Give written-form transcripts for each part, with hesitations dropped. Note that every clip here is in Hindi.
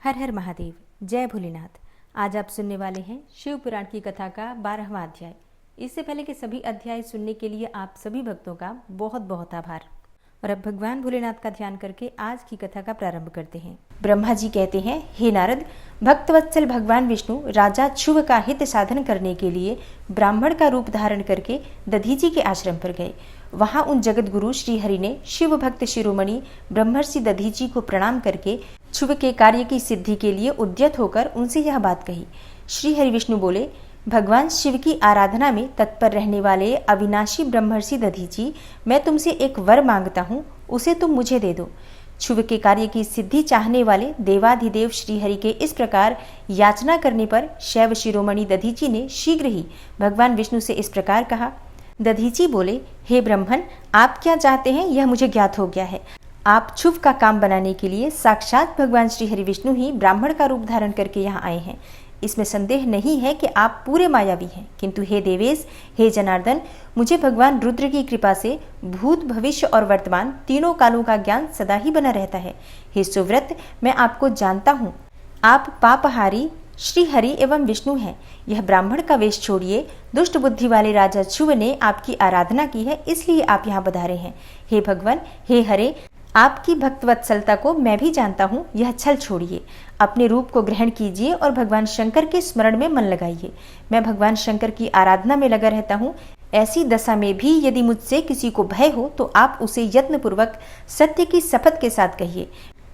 हर हर महादेव, जय भोलेनाथ। आज आप सुनने वाले हैं शिव पुराण की कथा का 12वां अध्याय। इससे पहले के सभी अध्याय सुनने के लिए आप सभी भक्तों का बहुत बहुत आभार। और अब भगवान भोलेनाथ का ध्यान करके आज की कथा का प्रारंभ करते हैं। ब्रह्मा जी कहते हैं, हे नारद, भक्तवत्सल भगवान विष्णु राजा ध्रुव का हित साधन करने के लिए ब्राह्मण का रूप धारण करके दधीचि के आश्रम पर गए। वहां उन जगत गुरु श्री हरि ने शिव भक्त शिरोमणि ब्रह्मर्षि दधीचि को प्रणाम करके ध्रुव के कार्य की सिद्धि के लिए उद्यत होकर उनसे यह बात कही। श्री हरि विष्णु बोले, भगवान शिव की आराधना में तत्पर रहने वाले अविनाशी ब्रह्मर्षि दधीचि, मैं तुमसे एक वर मांगता हूँ, उसे तुम मुझे दे दो। ध्रुव के कार्य की सिद्धि चाहने वाले देवाधिदेव श्री हरि के इस प्रकार याचना करने पर शैव शिरोमणि दधीचि ने शीघ्र ही भगवान विष्णु से इस प्रकार कहा। दधीचि बोले, हे ब्रह्मन, आप क्या चाहते हैं यह मुझे ज्ञात हो गया है। आप ध्रुव का काम बनाने के लिए साक्षात भगवान श्री हरि विष्णु ही ब्राह्मण का रूप धारण करके यहाँ आए हैं। इसमें संदेह नहीं है कि आप पूरे मायावी हैं, किंतु हे देवेश, हे जनार्दन, मुझे भगवान रुद्र की कृपा से भूत, भविष्य और वर्तमान तीनों कालों का ज्ञान सदा ही बना रहता है। हे सुव्रत, मैं आपको जानता हूँ। आप पापहारी श्री हरि एवं विष्णु हैं। यह ब्राह्मण का वेश छोड़िए। दुष्ट बुद्धि वाले राजा ध्रुव ने आपकी आराधना की है, इसलिए आप यहाँ पधारे हैं। हे भगवान, हे हरे, आपकी भक्तवत्सलता को मैं भी जानता हूँ। यह छल छोड़िए, अपने रूप को ग्रहण कीजिए और भगवान शंकर के स्मरण में मन लगाइए। मैं भगवान शंकर की आराधना में लगा रहता हूँ। ऐसी दशा में भी यदि मुझसे किसी को भय हो तो आप उसे यत्नपूर्वक सत्य की शपथ के साथ कहिए।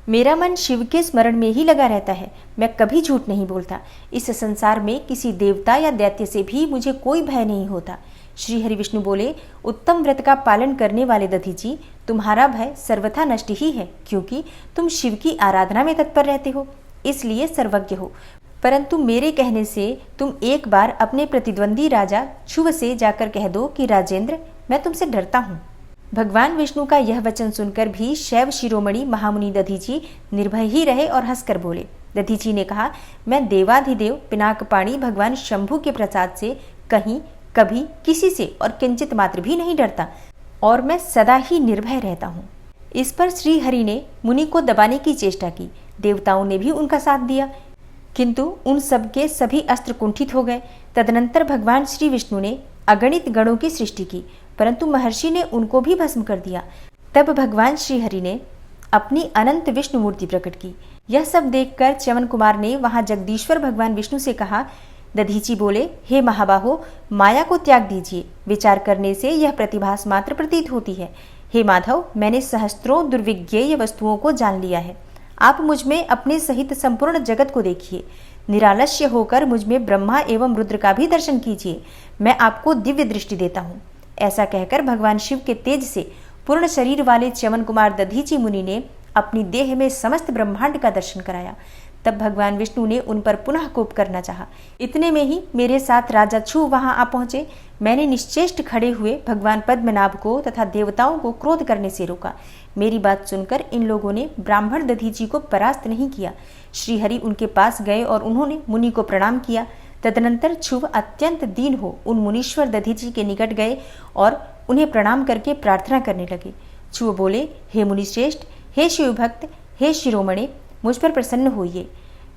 मेरा मन शिव के स्मरण में ही लगा रहता है। मैं कभी झूठ नहीं बोलता। इस संसार में किसी देवता या दैत्य से भी मुझे कोई भय नहीं होता। श्री हरि विष्णु बोले, उत्तम व्रत का पालन करने वाले दधीचि, तुम्हारा भय सर्वथा नष्ट ही है, क्योंकि तुम शिव की आराधना में तत्पर रहते हो, इसलिए सर्वज्ञ हो। परंतु मेरे कहने से तुम एक बार अपने प्रतिद्वंदी राजा ध्रुव से जाकर कह दो कि राजेंद्र, मैं तुमसे डरता हूँ। भगवान विष्णु का यह वचन सुनकर भी शैव शिरोमणि महामुनि दधीचि निर्भय ही रहे और हंसकर बोले। दधीचि ने कहा, मैं देवाधिदेव पिनाकपाणि भगवान शंभु के प्रसाद से कहीं कभी किसी से और किंचित मात्र भी नहीं डरता, और मैं सदा ही निर्भय रहता हूँ। इस पर श्री हरि ने मुनि को दबाने की चेष्टा की। देवताओं ने भी उनका साथ दिया, किंतु उन सबके सभी अस्त्र कुंठित हो गए। तदनंतर भगवान श्री विष्णु ने अगणित गणों की सृष्टि की, परंतु महर्षि ने उनको भी भस्म कर दिया। तब भगवान श्री हरि ने अपनी अनंत विष्णु मूर्ति प्रकट की। यह सब देखकर च्यवन कुमार ने वहां जगदीश्वर भगवान विष्णु से कहा। दधीचि बोले, हे महाबाहो, माया को त्याग दीजिए। विचार करने से यह प्रतिभास मात्र प्रतीत होती है। हे माधव, मैंने सहस्त्रों दुर्विज्ञेय वस्तुओं को जान लिया है। आप मुझ में अपने सहित संपूर्ण जगत को देखिए। निरालस्य होकर मुझ में ब्रह्मा एवं रुद्र का भी दर्शन कीजिए। मैं आपको दिव्य दृष्टि देता हूँ। ऐसा कहकर भगवान शिव के तेज से पूर्ण शरीर वाले च्यवन कुमार दधीचि मुनि ने अपनी देह में समस्त ब्रह्मांड का दर्शन कराया। तब भगवान विष्णु ने उन पर पुनः कोप करना चाहा। इतने में ही मेरे साथ राजा ध्रुव वहां आ पहुंचे। मैंने निश्चेष्ट खड़े हुए भगवान पद्मनाभ को तथा देवताओं को क्रोध करने से रोका। मेरी बात सुनकर इन लोगों ने ब्राह्मण दधीचि को परास्त नहीं किया। श्रीहरि उनके पास गए और उन्होंने मुनि को प्रणाम किया। तदनंतर ध्रुव अत्यंत दीन हो उन मुनीश्वर दधीचि के निकट गए और उन्हें प्रणाम करके प्रार्थना करने लगे। ध्रुव बोले, हे मुनिश्रेष्ठ, हे शिव भक्त, हे शिरोमणि, मुझ पर प्रसन्न होइए।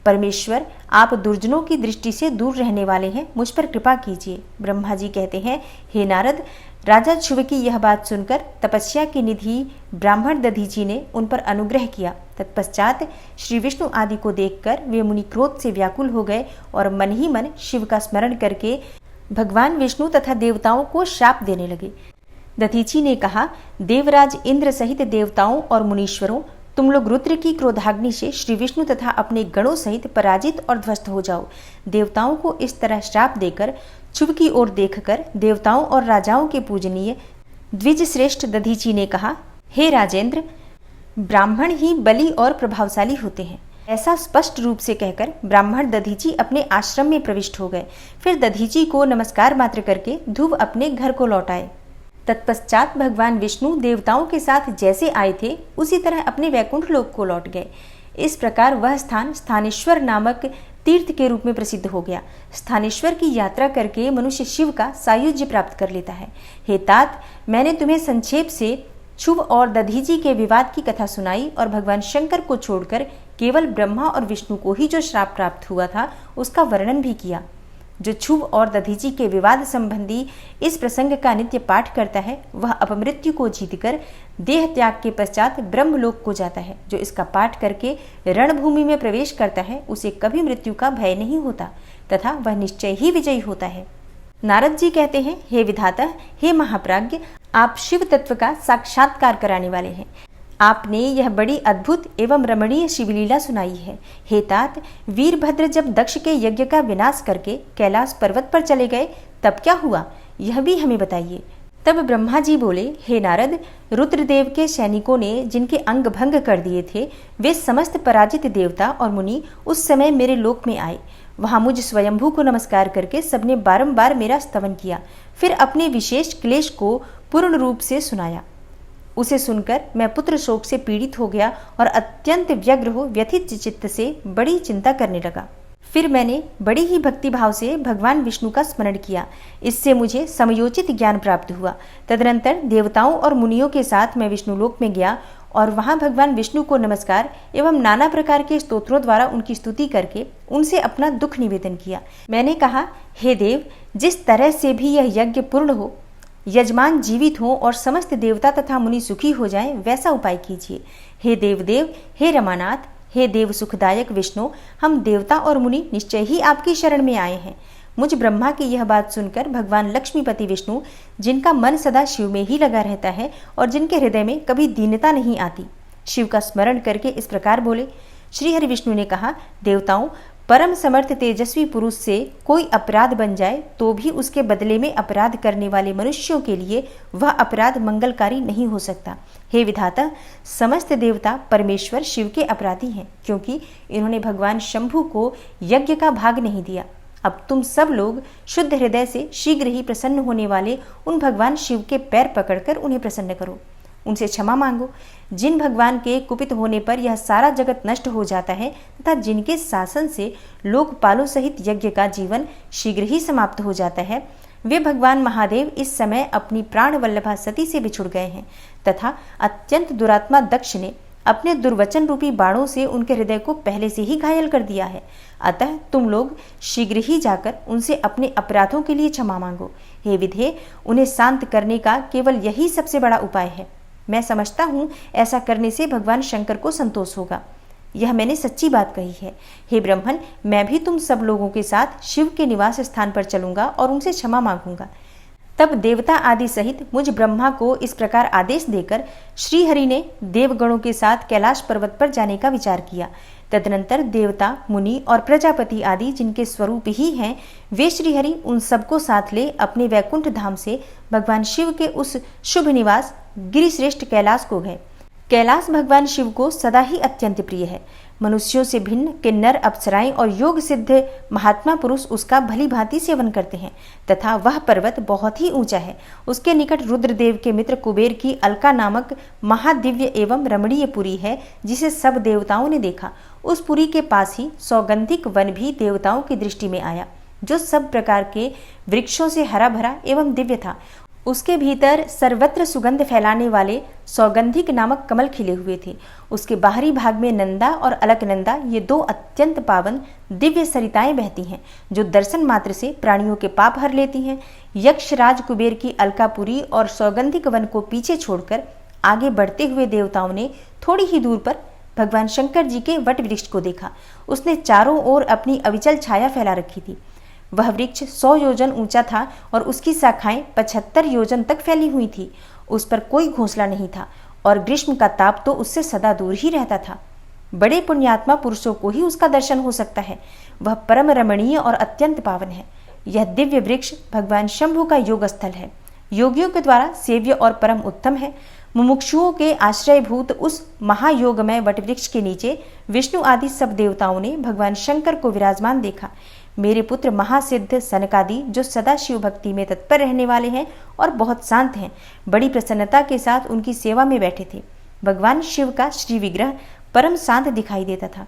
परमेश्वर, आप दुर्जनों की दृष्टि से दूर रहने वाले हैं, मुझ पर कृपा कीजिए। ब्रह्मा जी कहते हैं, हे नारद, राजा ध्रुव की यह बात सुनकर तपस्या की निधि ब्राह्मण दधीचि ने उन पर अनुग्रह किया। तत्पश्चात श्री विष्णु आदि को देखकर वे मुनि क्रोध से व्याकुल हो गए और मन ही मन शिव का स्मरण करके भगवान विष्णु तथा देवताओं को शाप देने लगे। दधीचि ने कहा, देवराज इंद्र सहित देवताओं और मुनीश्वरों, तुम लोग रुद्र की क्रोधाग्नि से श्री विष्णु तथा अपने गणों सहित पराजित और ध्वस्त हो जाओ। देवताओं को इस तरह श्राप देकर ध्रुव की ओर देखकर देवताओं और राजाओं के पूजनीय द्विज श्रेष्ठ दधीचि ने कहा, हे राजेंद्र, ब्राह्मण ही बली और प्रभावशाली होते हैं। ऐसा स्पष्ट रूप से कहकर ब्राह्मण दधीचि अपने आश्रम में प्रविष्ट हो गए। फिर दधीचि को नमस्कार मात्र करके ध्रुव अपने घर को लौट आए। तत्पश्चात भगवान विष्णु देवताओं के साथ जैसे आए थे उसी तरह अपने वैकुंठ लोक को लौट गए। इस प्रकार वह स्थान स्थानेश्वर नामक तीर्थ के रूप में प्रसिद्ध हो गया। स्थानेश्वर की यात्रा करके मनुष्य शिव का सायुज्य प्राप्त कर लेता है। हे तात, मैंने तुम्हें संक्षेप से ध्रुव और दधीचि के विवाद की कथा सुनाई और भगवान शंकर को छोड़कर केवल ब्रह्मा और विष्णु को ही जो श्राप प्राप्त हुआ था उसका वर्णन भी किया। जो क्षुभ और दधीचि के विवाद संबंधी इस प्रसंग का नित्य पाठ करता है वह अपमृत्यु को जीतकर देह त्याग के पश्चात ब्रह्मलोक को जाता है। जो इसका पाठ करके रणभूमि में प्रवेश करता है उसे कभी मृत्यु का भय नहीं होता तथा वह निश्चय ही विजयी होता है। नारद जी कहते हैं, हे विधाता, हे महाप्राज्ञ, आप शिव तत्व का साक्षात्कार कराने वाले हैं। आपने यह बड़ी अद्भुत एवं रमणीय शिवलीला सुनाई है। हे तात, वीरभद्र जब दक्ष के यज्ञ का विनाश करके कैलाश पर्वत पर चले गए तब क्या हुआ, यह भी हमें बताइए। तब ब्रह्मा जी बोले, हे नारद, रुद्रदेव के सैनिकों ने जिनके अंग भंग कर दिए थे वे समस्त पराजित देवता और मुनि उस समय मेरे लोक में आए। वहां मुझ स्वयंभू को नमस्कार करके सबने बारंबार मेरा स्तवन किया, फिर अपने विशेष क्लेश को पूर्ण रूप से सुनाया। उसे सुनकर मैं पुत्र शोक से पीड़ित हो गया और अत्यंत व्यग्र हो व्यथित चित्त से बड़ी चिंता करने लगा। फिर मैंने बड़ी ही भक्ति भाव से भगवान विष्णु का स्मरण किया। इससे मुझे समयोचित ज्ञान प्राप्त हुआ। तदनंतर देवताओं और मुनियों के साथ मैं विष्णुलोक में गया और वहां भगवान विष्णु को नमस्कार एवं नाना प्रकार के स्तोत्रों द्वारा उनकी स्तुति करके उनसे अपना दुख निवेदन किया। मैंने कहा, हे देव, जिस तरह से भी यह यज्ञ पूर्ण हो, यजमान जीवित हो और समस्त देवता तथा मुनि सुखी हो जाएं, वैसा उपाय कीजिए। हे देवदेव, हे रमानाथ, हे देव सुखदायक विष्णु, हम देवता और मुनि निश्चय ही आपकी शरण में आए हैं। मुझ ब्रह्मा की यह बात सुनकर भगवान लक्ष्मीपति विष्णु, जिनका मन सदा शिव में ही लगा रहता है और जिनके हृदय में कभी दीनता नहीं आती, शिव का स्मरण करके इस प्रकार बोले। श्रीहरि विष्णु ने कहा, देवताओं, परम समर्थ तेजस्वी पुरुष से कोई अपराध बन जाए तो भी उसके बदले में अपराध करने वाले मनुष्यों के लिए वह अपराध मंगलकारी नहीं हो सकता। हे विधाता, समस्त देवता परमेश्वर शिव के अपराधी हैं, क्योंकि इन्होंने भगवान शंभु को यज्ञ का भाग नहीं दिया। अब तुम सब लोग शुद्ध हृदय से शीघ्र ही प्रसन्न होने वाले उन भगवान शिव के पैर पकड़कर उन्हें प्रसन्न करो, उनसे क्षमा मांगो। जिन भगवान के कुपित होने पर यह सारा जगत नष्ट हो जाता है तथा जिनके शासन से लोकपालों सहित यज्ञ का जीवन शीघ्र ही समाप्त हो जाता है, वे भगवान महादेव इस समय अपनी प्राण वल्लभा सती से बिछुड़ गए हैं तथा अत्यंत दुरात्मा दक्ष ने अपने दुर्वचन रूपी बाणों से उनके हृदय को पहले से ही घायल कर दिया है। अतः तुम लोग शीघ्र ही जाकर उनसे अपने अपराधों के लिए क्षमा मांगो। हे विधे, उन्हें शांत करने का केवल यही सबसे बड़ा उपाय है। मैं समझता हूँ ऐसा करने से भगवान शंकर को संतोष होगा। यह मैंने सच्ची बात कही है। हे ब्रह्मन, मैं भी तुम सब लोगों के साथ शिव के निवास स्थान पर चलूंगा और उनसे क्षमा मांगूंगा। तब देवता आदि सहित मुझ ब्रह्मा को इस प्रकार आदेश देकर श्रीहरि ने देवगणों के साथ कैलाश पर्वत पर जाने का विचार किया। तदनंतर देवता, मुनि और प्रजापति आदि जिनके स्वरूप ही हैं, वे श्रीहरि उन सबको साथ ले अपने वैकुंठ धाम से भगवान शिव के उस शुभ निवास गिरिश्रेष्ठ कैलाश को गए। कैलाश भगवान शिव को सदा ही अत्यंत प्रिय है। मनुष्यों से भिन्न किन्नर, अप्सराएं और योग सिद्ध महात्मा पुरुष उसका भली भांति सेवन करते हैं तथा वह पर्वत बहुत ही ऊंचा है। उसके निकट रुद्रदेव के मित्र कुबेर की अलका नामक महादिव्य एवं रमणीय पुरी है, जिसे सब देवताओं ने देखा। उस पुरी के पास ही सौगंधिक वन भी देवताओं की दृष्टि में आया, जो सब प्रकार के वृक्षों से हरा भरा एवं दिव्य था। उसके भीतर सर्वत्र सुगंध फैलाने वाले सौगंधिक नामक कमल खिले हुए थे। उसके बाहरी भाग में नंदा और अलकनंदा, ये दो अत्यंत पावन दिव्य सरिताएं बहती हैं, जो दर्शन मात्र से प्राणियों के पाप हर लेती हैं। यक्षराज कुबेर की अलकापुरी और सौगंधिक वन को पीछे छोड़कर आगे बढ़ते हुए देवताओं ने थोड़ी ही दूर पर भगवान शंकर जी के वट वृक्ष को देखा। उसने चारों ओर अपनी अविचल छाया फैला रखी थी। वह वृक्ष 100 योजन ऊंचा था और उसकी शाखाएं 75 योजन तक फैली हुई थी। उस पर कोई घोंसला नहीं था और ग्रीष्म का ताप तो उससे सदा दूर ही रहता था। बड़े पुण्यात्मा पुरुषों को ही उसका दर्शन हो सकता है। वह परम रमणीय और अत्यंत पावन है। यह दिव्य वृक्ष भगवान शंभु का योग स्थल है। योगियों के द्वारा सेव्य और परम उत्तम है। मुमुक्षुओं के आश्रयभूत उस महायोगमय वटवृक्ष के नीचे विष्णु आदि सब देवताओं ने भगवान शंकर को विराजमान देखा। मेरे पुत्र महासिद्ध सनकादि, जो सदा शिव भक्ति में तत्पर रहने वाले हैं और बहुत शांत हैं, बड़ी प्रसन्नता के साथ उनकी सेवा में बैठे थे। भगवान शिव का श्री विग्रह परम शांत दिखाई देता था।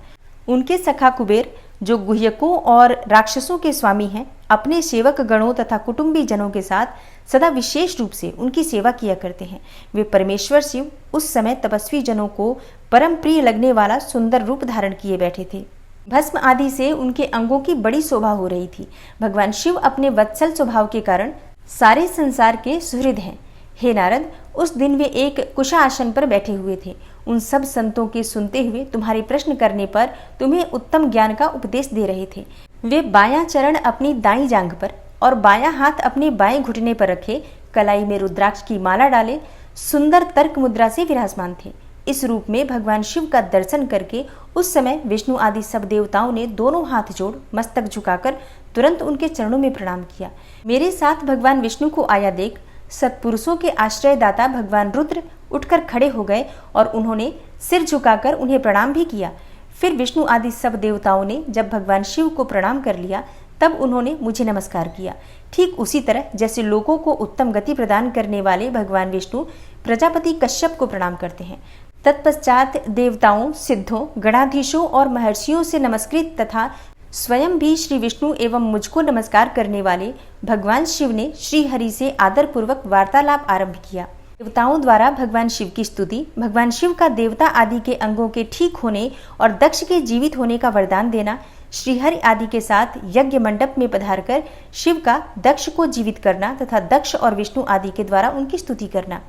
उनके सखा कुबेर, जो गुह्यकों और राक्षसों के स्वामी हैं, अपने सेवक गणों तथा कुटुंबी जनों के साथ सदा विशेष रूप से उनकी सेवा किया करते हैं। वे परमेश्वर शिव उस समय तपस्वी जनों को परम प्रिय लगने वाला सुंदर रूप धारण किए बैठे थे। भस्म आदि से उनके अंगों की बड़ी शोभा हो रही थी। भगवान शिव अपने वत्सल स्वभाव के कारण सारे संसार के सुहृद हैं। हे नारद, उस दिन वे एक कुशा आसन पर बैठे हुए थे। उन सब संतों के सुनते हुए तुम्हारे प्रश्न करने पर तुम्हें उत्तम ज्ञान का उपदेश दे रहे थे। वे बायां चरण अपनी दाईं जांघ पर और बायां हाथ अपने बाएं घुटने पर रखे, कलाई में रुद्राक्ष की माला डाले, सुंदर तर्क मुद्रा से विराजमान थे। इस रूप में भगवान शिव का दर्शन करके उस समय विष्णु आदि सब देवताओं ने दोनों हाथ जोड़ मस्तक झुकाकर तुरंत उनके चरणों में प्रणाम किया। मेरे साथ भगवान विष्णु को आया देख सत्पुरुषों के आश्रयदाता भगवान रुद्र उठकर खड़े हो गए और उन्होंने सिर झुकाकर उन्हें प्रणाम भी किया। फिर विष्णु आदि सब देवताओं ने जब भगवान शिव को प्रणाम कर लिया तब उन्होंने मुझे नमस्कार किया। ठीक उसी तरह जैसे लोगों को उत्तम गति प्रदान करने वाले भगवान विष्णु प्रजापति कश्यप को प्रणाम करते हैं। तत्पश्चात देवताओं, सिद्धों, गणाधीशों और महर्षियों से नमस्कृत तथा स्वयं भी श्री विष्णु एवं मुझको नमस्कार करने वाले भगवान शिव ने श्री हरि से आदर पूर्वक वार्तालाप आरंभ किया। देवताओं द्वारा भगवान शिव की स्तुति, भगवान शिव का देवता आदि के अंगों के ठीक होने और दक्ष के जीवित होने का वरदान देना, श्रीहरि आदि के साथ यज्ञ मंडप में पधारकर शिव का दक्ष को जीवित करना तथा दक्ष और विष्णु आदि के द्वारा उनकी स्तुति करना।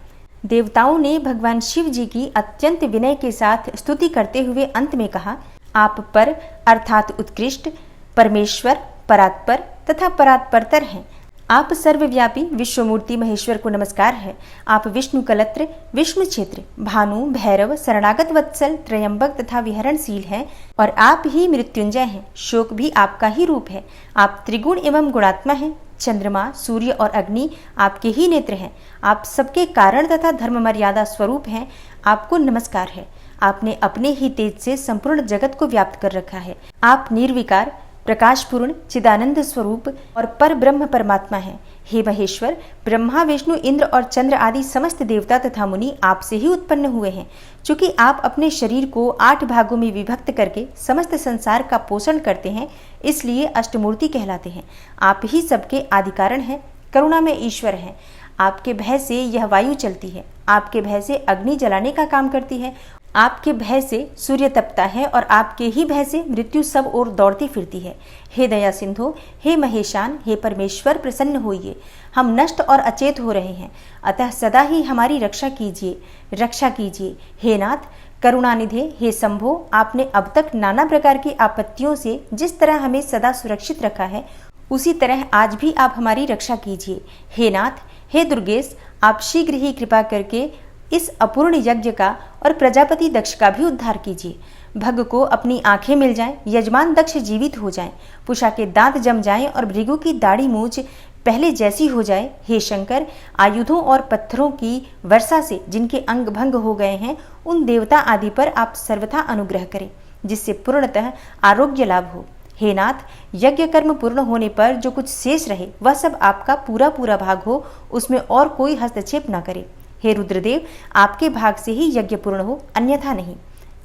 देवताओं ने भगवान शिव जी की अत्यंत विनय के साथ स्तुति करते हुए अंत में कहा, आप पर अर्थात उत्कृष्ट, परमेश्वर, परात्पर तथा परात्परतर हैं। आप सर्वव्यापी विश्वमूर्ति महेश्वर को नमस्कार है। आप विष्णु कलत्र, विष्णु क्षेत्र, भानु, भैरव, शरणागत वत्सल, त्रयंबक तथा विहरणशील हैं और आप ही मृत्युंजय हैं। शोक भी आपका ही रूप है। आप त्रिगुण एवं गुणात्मा हैं। चंद्रमा, सूर्य और अग्नि आपके ही नेत्र हैं। आप सबके कारण तथा धर्म मर्यादा स्वरूप हैं। आपको नमस्कार है। आपने अपने ही तेज से संपूर्ण जगत को व्याप्त कर रखा है। आप निर्विकार, प्रकाशपूर्ण, चिदानंद स्वरूप और पर ब्रह्म परमात्मा है। हे महेश्वर, ब्रह्मा, विष्णु, इंद्र और चंद्र आदि समस्त देवता तथा मुनि आपसे ही उत्पन्न हुए हैं। चूंकि आप अपने शरीर को 8 भागों में विभक्त करके समस्त संसार का पोषण करते हैं, इसलिए अष्टमूर्ति कहलाते हैं। आप ही सबके आदि कारण हैं, करुणा में ईश्वर हैं। आपके भय से यह वायु चलती है, आपके भय से अग्नि जलाने का काम करती है, आपके भय से सूर्य तपता है और आपके ही भय से मृत्यु सब ओर दौड़ती फिरती है। हे दया सिंधु, हे महेशान, हे परमेश्वर, प्रसन्न होइए। हम नष्ट और अचेत हो रहे हैं, अतः सदा ही हमारी रक्षा कीजिए, रक्षा कीजिए। हे नाथ, करुणानिधे, हे शंभो, आपने अब तक नाना प्रकार की आपत्तियों से जिस तरह हमें सदा सुरक्षित रखा है, उसी तरह आज भी आप हमारी रक्षा कीजिए। हे नाथ, हे दुर्गेश, आप शीघ्र ही कृपा करके इस अपूर्ण यज्ञ का और प्रजापति दक्ष का भी उद्धार कीजिए। भग को अपनी आंखें मिल जाएं, यजमान दक्ष जीवित हो जाएं, पुषा के दांत जम जाएं और भृगु की दाढ़ी मूछ पहले जैसी हो जाए। हे शंकर, आयुधों और पत्थरों की वर्षा से जिनके अंग भंग हो गए हैं, उन देवता आदि पर आप सर्वथा अनुग्रह करें, जिससे पूर्णतः आरोग्य लाभ हो। हे नाथ, यज्ञ कर्म पूर्ण होने पर जो कुछ शेष रहे वह सब आपका पूरा पूरा भाग हो, उसमें और कोई हस्तक्षेप न करे। हे रुद्रदेव, आपके भाग से ही यज्ञ पूर्ण हो, अन्यथा नहीं।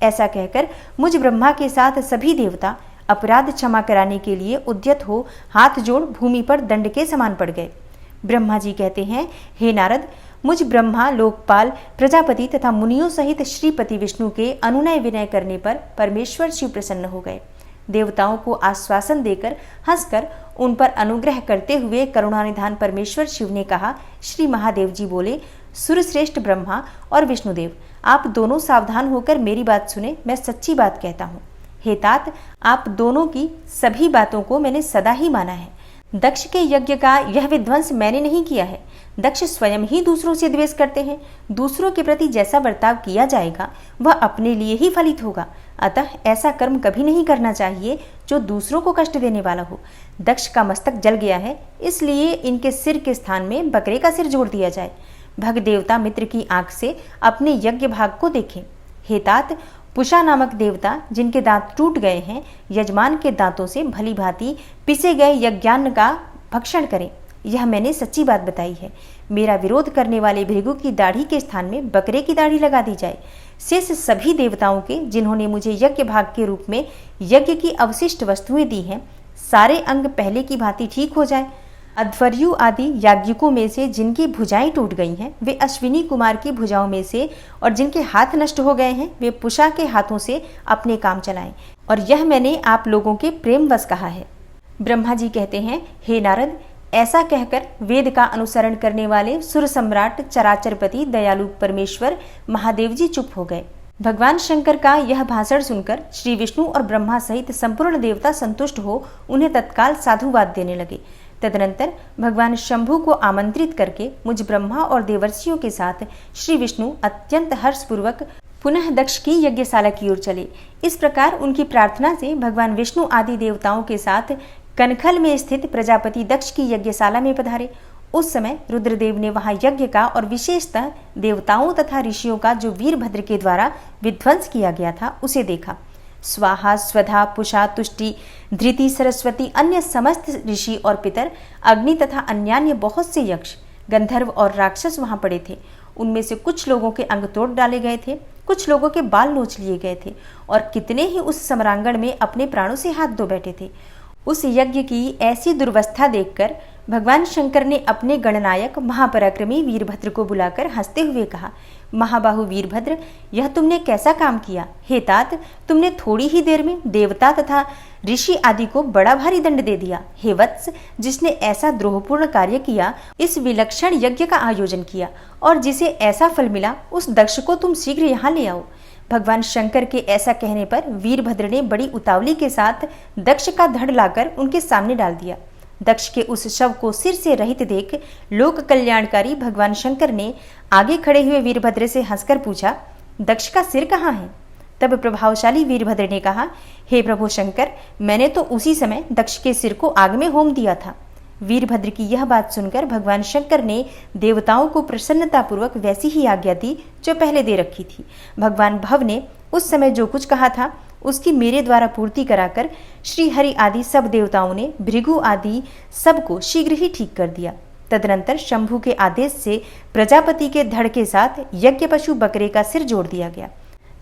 ऐसा कहकर मुझ ब्रह्मा के साथ सभी देवता अपराध क्षमा कराने के लिए उद्यत हो हाथ जोड़ भूमि पर दंड के समान पड़ गए। ब्रह्मा जी कहते हैं, हे नारद, मुझ ब्रह्मा, लोकपाल, प्रजापति तथा मुनियों सहित श्रीपति विष्णु के अनुनय विनय करने पर परमेश्वर शिव प्रसन्न हो गए। देवताओं को आश्वासन देकर हंसकर उन पर अनुग्रह करते हुए करुणानिधान परमेश्वर शिव ने कहा, श्री महादेव जी बोले, सुरश्रेष्ठ ब्रह्मा और विष्णुदेव, आप दोनों सावधान होकर मेरी बात सुने, मैं सच्ची बात कहता हूँ। हे तात, आप दोनों की सभी बातों को मैंने सदा ही माना है। दक्ष के यज्ञ का यह विध्वंस मैंने नहीं किया है। दक्ष स्वयं ही दूसरों से द्वेष करते हैं। दूसरों के प्रति जैसा बर्ताव किया जाएगा वह अपने लिए ही फलित होगा। अतः ऐसा कर्म कभी नहीं करना चाहिए जो दूसरों को कष्ट देने वाला हो। दक्ष का मस्तक जल गया है, इसलिए इनके सिर के स्थान में बकरे का सिर जोड़ दिया जाए। भग देवता मित्र की आंख से अपने यज्ञ भाग को देखें। हे तात, पुषा नामक देवता जिनके दांत टूट गए हैं, यजमान के दांतों से भली भांति पिसे गए यज्ञान्न का भक्षण करें। यह मैंने सच्ची बात बताई है। मेरा विरोध करने वाले भृगु की दाढ़ी के स्थान में बकरे की दाढ़ी लगा दी जाए। शेष सभी देवताओं के जिन्होंने मुझे यज्ञ भाग के रूप में यज्ञ की अवशिष्ट वस्तुएं दी हैं, सारे अंग पहले की भांति ठीक हो जाए। अध्वर्यु आदि याज्ञिकों में से जिनकी भुजाएं टूट गई हैं वे अश्विनी कुमार की भुजाओं में से, और जिनके हाथ नष्ट हो गए हैं वे पुषा के हाथों से अपने काम चलाएं, और यह मैंने आप लोगों के प्रेमवश कहा है। ब्रह्मा जी कहते हैं, हे नारद, ऐसा कहकर वेद का अनुसरण करने वाले सुर सम्राट चराचरपति दयालु परमेश्वर महादेव जी चुप हो गए। भगवान शंकर का यह भाषण सुनकर श्री विष्णु और ब्रह्मा सहित संपूर्ण देवता संतुष्ट हो उन्हें तत्काल साधुवाद देने लगे। तदनंतर भगवान शंभु को आमंत्रित करके मुझ ब्रह्मा और देवर्षियों के साथ श्री विष्णु अत्यंत हर्षपूर्वक पुनः दक्ष की यज्ञशाला की ओर चले। इस प्रकार उनकी प्रार्थना से भगवान विष्णु आदि देवताओं के साथ कनखल में स्थित प्रजापति दक्ष की यज्ञशाला में पधारे। उस समय रुद्रदेव ने वहां यज्ञ का और विशेषतः देवताओं तथा ऋषियों का जो वीरभद्र के द्वारा विध्वंस किया गया था उसे देखा। स्वाहा, स्वधा, पुषा, तुष्टि, धृति, सरस्वती, अन्य समस्त ऋषि और पितर, अग्नि तथा अन्यान्य बहुत से यक्ष, गंधर्व और राक्षस वहां पड़े थे। उनमें से कुछ लोगों के अंग तोड़ डाले गए थे, कुछ लोगों के बाल नोच लिए गए थे, और कितने ही उस सम्रांगण में अपने प्राणों से हाथ धो बैठे थे। उस यज्ञ की ऐसी दुर्वस्था देखकर भगवान शंकर ने अपने गणनायक महापराक्रमी वीरभद्र को बुलाकर हंसते हुए कहा, महाबाहु वीरभद्र, यह तुमने कैसा काम किया? हे तात, तुमने थोड़ी ही देर में देवता तथा ऋषि आदि को बड़ा भारी दंड दे दिया। हे वत्स, जिसने ऐसा द्रोहपूर्ण कार्य किया, इस विलक्षण यज्ञ का आयोजन किया और जिसे ऐसा फल मिला, उस दक्ष को तुम शीघ्र यहाँ ले आओ। भगवान शंकर के ऐसा कहने पर वीरभद्र ने बड़ी उतावली के साथ दक्ष का धड़ लाकर उनके सामने डाल दिया। दक्ष के उस शव को सिर से रहित देख लोक कल्याणकारी भगवान शंकर ने आगे खड़े हुए वीरभद्र से हंसकर पूछा, दक्ष का सिर कहाँ है? तब प्रभावशाली वीरभद्र ने कहा, हे प्रभु शंकर, मैंने तो उसी समय दक्ष के सिर को आग में होम दिया था। वीरभद्र की यह बात सुनकर भगवान शंकर ने देवताओं को प्रसन्नतापूर्वक वैसी ही आज्ञा दी जो पहले दे रखी थी। भगवान भव ने उस समय जो कुछ कहा था उसकी मेरे द्वारा पूर्ति कराकर श्री हरि आदि सब देवताओं ने भृगु आदि सबको शीघ्र ही ठीक कर दिया। तदनंतर शंभु के आदेश से प्रजापति के धड़ के साथ यज्ञ पशु बकरे का सिर जोड़ दिया गया।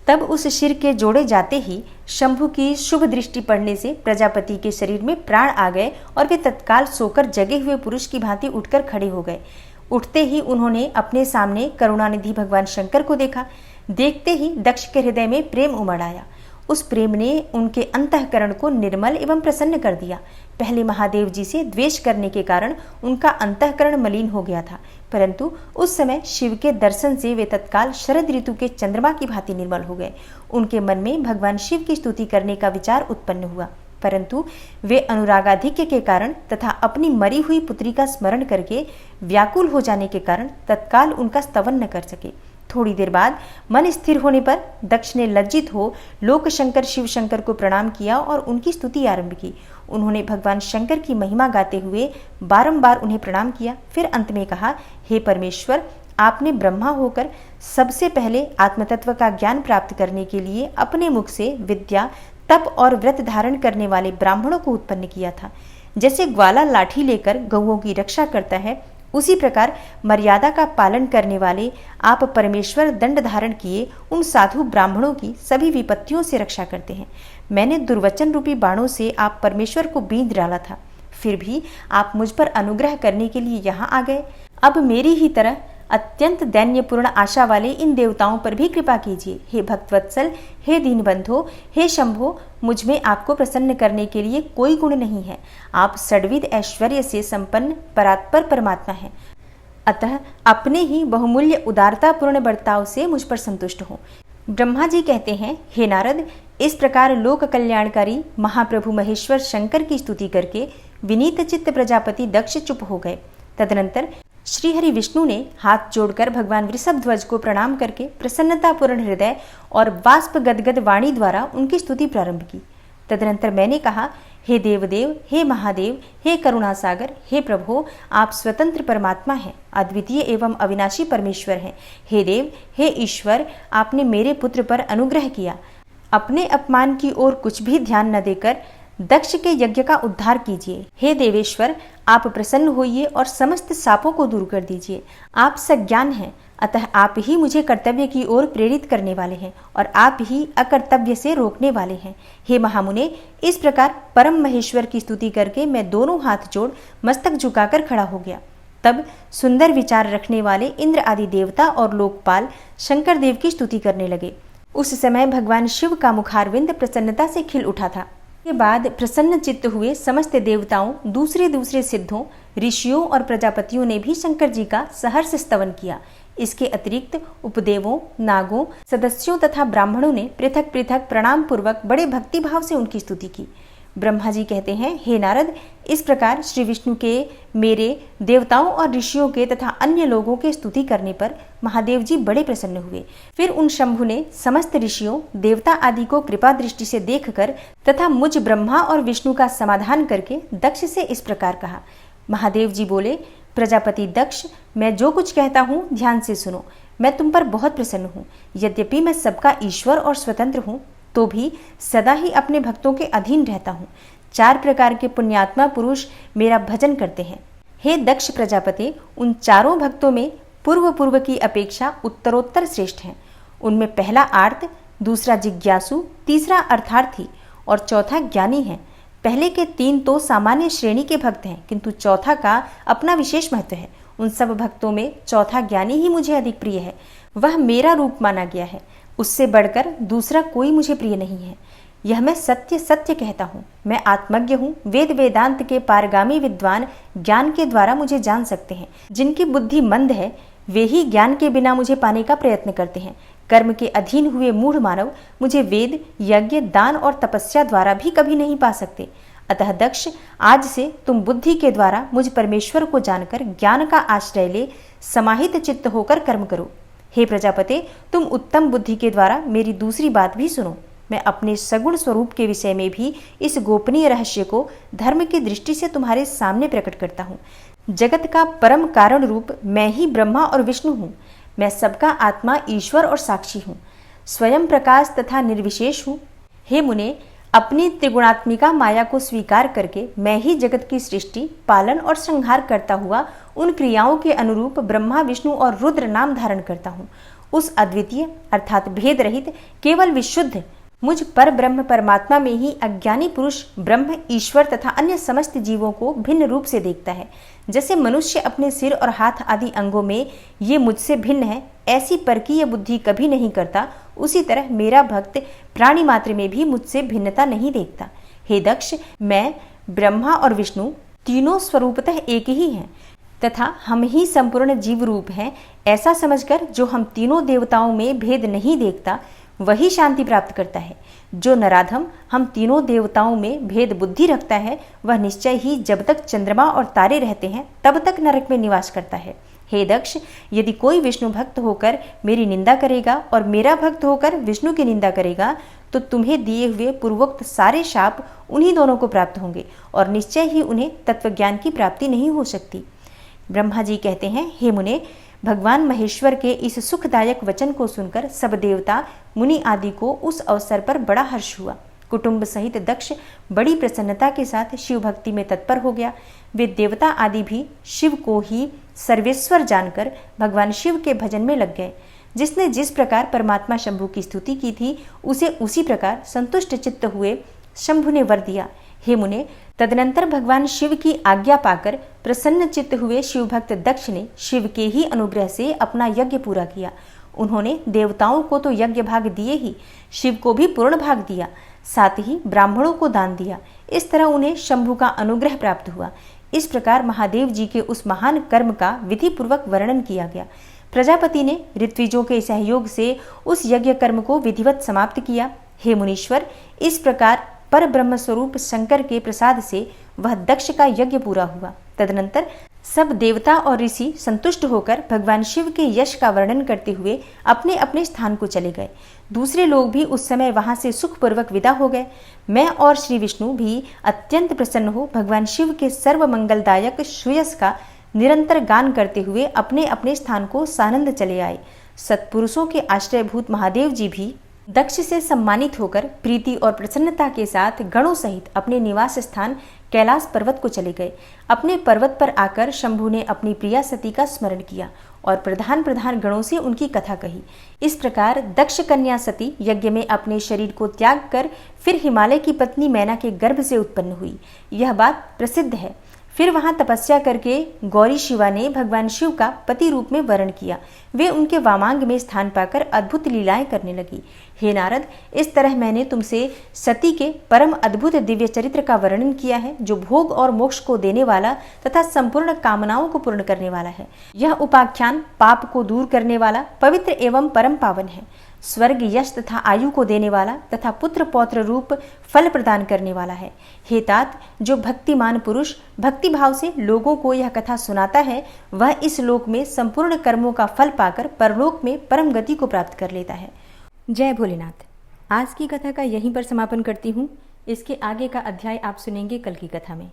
तब उस सिर के जोड़े जाते ही शंभु की शुभ दृष्टि पड़ने से प्रजापति के शरीर में प्राण आ गए और वे तत्काल सोकर जगे हुए पुरुष की भांति उठकर खड़े हो गए। उठते ही उन्होंने अपने सामने करुणानिधि भगवान शंकर को देखा। देखते ही दक्ष के हृदय में प्रेम उमड़ आया। उस प्रेम ने उनके अंतःकरण को निर्मल एवं प्रसन्न कर दिया। पहले महादेव जी से द्वेष करने के कारण उनका अंतःकरण मलिन हो गया था, परंतु उस समय शिव के दर्शन से वे तत्काल शरद ऋतु के चंद्रमा की भांति निर्मल हो गए। उनके मन में भगवान शिव की स्तुति करने का विचार उत्पन्न हुआ, परंतु वे अनुरागाधिक्य के कारण तथा अपनी मरी हुई पुत्री का स्मरण करके व्याकुल हो जाने के कारण तत्काल उनका स्तवन न कर सके। थोड़ी देर बाद मन स्थिर होने पर दक्ष ने लज्जित हो लोक शंकर शिव शंकर को प्रणाम किया और उनकी स्तुति आरंभ की। उन्होंने भगवान शंकर की महिमा गाते हुए बारंबार उन्हें प्रणाम किया। फिर अंत में कहा, हे परमेश्वर, आपने ब्रह्मा होकर सबसे पहले आत्मतत्व का ज्ञान प्राप्त करने के लिए अपने मुख से विद्या, तप और व्रत धारण करने वाले ब्राह्मणों को उत्पन्न किया था। जैसे ग्वाला लाठी लेकर गौओं की रक्षा करता है, उसी प्रकार मर्यादा का पालन करने वाले आप परमेश्वर दंड धारण किए उन साधु ब्राह्मणों की सभी विपत्तियों से रक्षा करते हैं। मैंने दुर्वचन रूपी बाणों से आप परमेश्वर को बींध डाला था, फिर भी आप मुझ पर अनुग्रह करने के लिए यहाँ आ गए। अब मेरी ही तरह अत्यंत दैन्यपूर्ण आशा वाले इन देवताओं पर भी कृपा कीजिए। हे भक्तवत्सल, हे दीनबंधो, हे शंभो, मुझ में आपको प्रसन्न करने के लिए कोई गुण नहीं है। आप षड्विध ऐश्वर्य से संपन्न परात्पर परमात्मा हैं, अतः अपने ही बहुमूल्य उदारतापूर्ण बर्ताव से मुझ पर संतुष्ट हो। ब्रह्मा जी कहते हैं, हे नारद, इस प्रकार लोक कल्याणकारी महाप्रभु महेश्वर शंकर की स्तुति करके विनीत चित्त प्रजापति दक्ष चुप हो गए। तदनंतर श्री हरि विष्णु ने हाथ जोड़कर भगवान वृषभध्वज को प्रणाम करके प्रसन्नतापूर्ण हृदय और वाष्प गदगद वाणी द्वारा उनकी स्तुति प्रारंभ की। तदनंतर मैंने कहा, हे देवदेव, हे महादेव, हे करुणासागर, हे प्रभो, आप स्वतंत्र परमात्मा हैं, अद्वितीय एवं अविनाशी परमेश्वर हैं। हे देव, हे ईश्वर, आपने मेरे पुत्र पर अनुग्रह किया। अपने अपमान की ओर कुछ भी ध्यान न देकर दक्ष के यज्ञ का उद्धार कीजिए। हे देवेश्वर, आप प्रसन्न होइए और समस्त शापों को दूर कर दीजिए। आप सज्ञान हैं, अतः आप ही मुझे कर्तव्य की ओर प्रेरित करने वाले हैं और आप ही अकर्तव्य से रोकने वाले हैं। हे महामुने, इस प्रकार परम महेश्वर की स्तुति करके मैं दोनों हाथ जोड़ मस्तक झुकाकर खड़ा हो गया। तब सुंदर विचार रखने वाले इंद्र आदि देवता और लोकपाल शंकर देव की स्तुति करने लगे। उस समय भगवान शिव का मुखारविंद प्रसन्नता से खिल उठा था। के बाद प्रसन्न चित्त हुए समस्त देवताओं, दूसरे दूसरे सिद्धों, ऋषियों और प्रजापतियों ने भी शंकर जी का सहर्ष स्तवन किया। इसके अतिरिक्त उपदेवों, नागों, सदस्यों तथा ब्राह्मणों ने पृथक पृथक प्रणाम पूर्वक बड़े भक्तिभाव से उनकी स्तुति की। ब्रह्मा जी कहते हैं, हे नारद, इस प्रकार श्री विष्णु के, मेरे, देवताओं और ऋषियों के तथा अन्य लोगों के स्तुति करने पर महादेव जी बड़े प्रसन्न हुए। फिर उन शंभु ने समस्त ऋषियों, देवता आदि को कृपा दृष्टि से देखकर तथा मुझ ब्रह्मा और विष्णु का समाधान करके दक्ष से इस प्रकार कहा। महादेव जी बोले, प्रजापति दक्ष, मैं जो कुछ कहता हूँ ध्यान से सुनो। मैं तुम पर बहुत प्रसन्न हूँ। यद्यपि मैं सबका ईश्वर और स्वतंत्र हूँ, तो भी सदा ही अपने भक्तों के अधीन रहता हूँ। 4 प्रकार के पुण्यात्मा पुरुष मेरा भजन करते हैं। हे दक्ष प्रजापति, उन चारों भक्तों में पूर्व की अपेक्षा उत्तरोत्तर श्रेष्ठ हैं। उनमें पहला आर्त, दूसरा जिज्ञासु, तीसरा अर्थार्थी और चौथा ज्ञानी है। पहले के 3 तो सामान्य श्रेणी के भक्त हैं, किंतु चौथा का अपना विशेष महत्व है। उन सब भक्तों में चौथा ज्ञानी ही मुझे अधिक प्रिय है। वह मेरा रूप माना गया है। उससे बढ़कर दूसरा कोई मुझे प्रिय नहीं है। यह मैं सत्य सत्य कहता हूँ। मैं आत्मज्ञ हूँ। वेद वेदांत के पारगामी विद्वान ज्ञान के द्वारा मुझे जान सकते हैं। जिनकी बुद्धि मंद है, वे ही ज्ञान के बिना मुझे पाने का प्रयत्न करते हैं। कर्म के अधीन हुए मूढ़ मानव मुझे वेद, यज्ञ, दान और तपस्या द्वारा भी कभी नहीं पा सकते। अतः दक्ष, आज से तुम बुद्धि के द्वारा मुझ परमेश्वर को जानकर ज्ञान का आश्रय ले समाहित चित्त होकर कर्म करो। हे प्रजापते, तुम उत्तम बुद्धि के द्वारा मेरी दूसरी बात भी सुनो। मैं अपने सगुण स्वरूप के विषय में भी इस गोपनीय रहस्य को धर्म की दृष्टि से तुम्हारे सामने प्रकट करता हूँ। जगत का परम कारण रूप मैं ही ब्रह्मा और विष्णु हूँ। मैं सबका आत्मा, ईश्वर और साक्षी हूँ। स्वयं प्रकाश तथा निर्विशेष हूँ। हे मुने, अपनी त्रिगुणात्मिका माया को स्वीकार करके मैं ही जगत की सृष्टि, पालन और संहार करता हुआ उन क्रियाओं के अनुरूप ब्रह्मा, विष्णु और रुद्र नाम धारण करता हूँ। उस अद्वितीय अर्थात भेद रहित केवल विशुद्ध मुझ पर ब्रह्म परमात्मा में ही अज्ञानी पुरुष ब्रह्म, ईश्वर तथा अन्य समस्त जीवों को भिन्न रूप से देखता है। जैसे मनुष्य अपने सिर और हाथ आदि अंगों में ये मुझसे भिन्न है, ऐसी परकीय बुद्धि कभी नहीं करता, उसी तरह मेरा भक्त प्राणी मात्र में भी मुझसे भिन्नता नहीं देखता। हे दक्ष, मैं, ब्रह्मा और विष्णु तीनों स्वरूपतः एक ही हैं तथा हम ही संपूर्ण जीव रूप हैं। ऐसा समझकर जो हम तीनों देवताओं में भेद नहीं देखता, वही शांति प्राप्त करता है। जो नराधम हम तीनों देवताओं में भेद बुद्धि रखता है, वह निश्चय ही जब तक चंद्रमा और तारे रहते हैं तब तक नरक में निवास करता है। हे दक्ष, यदि कोई विष्णु भक्त होकर मेरी निंदा करेगा और मेरा भक्त होकर विष्णु की निंदा करेगा, तो तुम्हें दिए हुए पूर्वोक्त सारे शाप उन्हीं दोनों को प्राप्त होंगे और निश्चय ही उन्हें तत्वज्ञान की प्राप्ति नहीं हो सकती। ब्रह्मा जी कहते हैं, हे मुने, भगवान महेश्वर के इस सुखदायक वचन को सुनकर सब देवता, मुनि आदि को उस अवसर पर बड़ा हर्ष हुआ। कुटुंब सहित दक्ष बड़ी प्रसन्नता के साथ शिव भक्ति में तत्पर हो गया। वे देवता आदि भी शिव को ही सर्वेश्वर जानकर भगवान शिव के भजन में लग गए। जिसने जिस प्रकार परमात्मा शंभु की स्तुति की थी, उसे उसी प्रकार संतुष्ट चित्त हुए शंभु ने वर दिया। हे मुने, तदनंतर भगवान शिव की आज्ञा पाकर प्रसन्न चित्त हुए शिव भक्त दक्ष ने शिव के ही अनुग्रह से अपना यज्ञ पूरा किया। उन्होंने देवताओं को तो यज्ञ भाग दिए ही, शिव को भी पूर्ण भाग दिया, साथ ही ब्राह्मणों को दान दिया। इस तरह उन्हें शंभु का अनुग्रह प्राप्त हुआ। इस प्रकार महादेव जी के उस महान कर्म का विधि पूर्वक वर्णन किया गया। प्रजापति ने ऋत्विजों के सहयोग से उस यज्ञ कर्म को विधिवत समाप्त किया। हे मुनीश्वर, इस प्रकार पर ब्रह्म स्वरूप शंकर के प्रसाद से वह दक्ष का यज्ञ पूरा हुआ। तदनंतर सब देवता और ऋषि संतुष्ट होकर भगवान शिव के यश का वर्णन करते हुए अपने अपने स्थान को चले गए। दूसरे लोग भी उस समय वहां से सुखपूर्वक विदा हो गए। मैं और श्री विष्णु भी अत्यंत प्रसन्न हो भगवान शिव के सर्व मंगलदायक श्रेयस का निरंतर गान करते हुए अपने अपने स्थान को सानंद चले आए। सत्पुरुषों के आश्रयभूत महादेव जी भी दक्ष से सम्मानित होकर प्रीति और प्रसन्नता के साथ गणों सहित अपने निवास स्थान कैलाश पर्वत को चले गए। अपने पर्वत पर आकर शंभु ने अपनी प्रिया सती का स्मरण किया और प्रधान प्रधान गणों से उनकी कथा कही। इस प्रकार दक्ष कन्या सती यज्ञ में अपने शरीर को त्याग कर फिर हिमालय की पत्नी मैना के गर्भ से उत्पन्न हुई। यह बात प्रसिद्ध है। फिर वहां तपस्या करके गौरी शिवा ने भगवान शिव का पति रूप में वर्ण किया। वे उनके वामांग में स्थान पाकर अद्भुत लीलाएं करने लगी। हे नारद, इस तरह मैंने तुमसे सती के परम अद्भुत दिव्य चरित्र का वर्णन किया है, जो भोग और मोक्ष को देने वाला तथा संपूर्ण कामनाओं को पूर्ण करने वाला है। यह उपाख्यान पाप को दूर करने वाला, पवित्र एवं परम पावन है। स्वर्ग, यश तथा आयु को देने वाला तथा पुत्र पौत्र रूप फल प्रदान करने वाला है। हे तात, जो भक्तिमान पुरुष भक्ति भाव से लोगों को यह कथा सुनाता है, वह इस लोक में संपूर्ण कर्मों का फल पाकर परलोक में परम गति को प्राप्त कर लेता है। जय भोलेनाथ। आज की कथा का यहीं पर समापन करती हूँ। इसके आगे का अध्याय आप सुनेंगे कल की कथा में।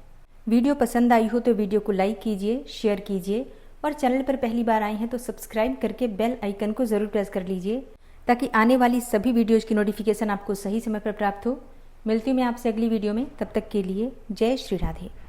वीडियो पसंद आई हो तो वीडियो को लाइक कीजिए, शेयर कीजिए और चैनल पर पहली बार आए हैं तो सब्सक्राइब करके बेल आइकन को जरूर प्रेस कर लीजिए, ताकि आने वाली सभी वीडियोज की नोटिफिकेशन आपको सही समय पर प्राप्त हो। मिलती हूँ मैं आपसे अगली वीडियो में। तब तक के लिए जय श्री राधे।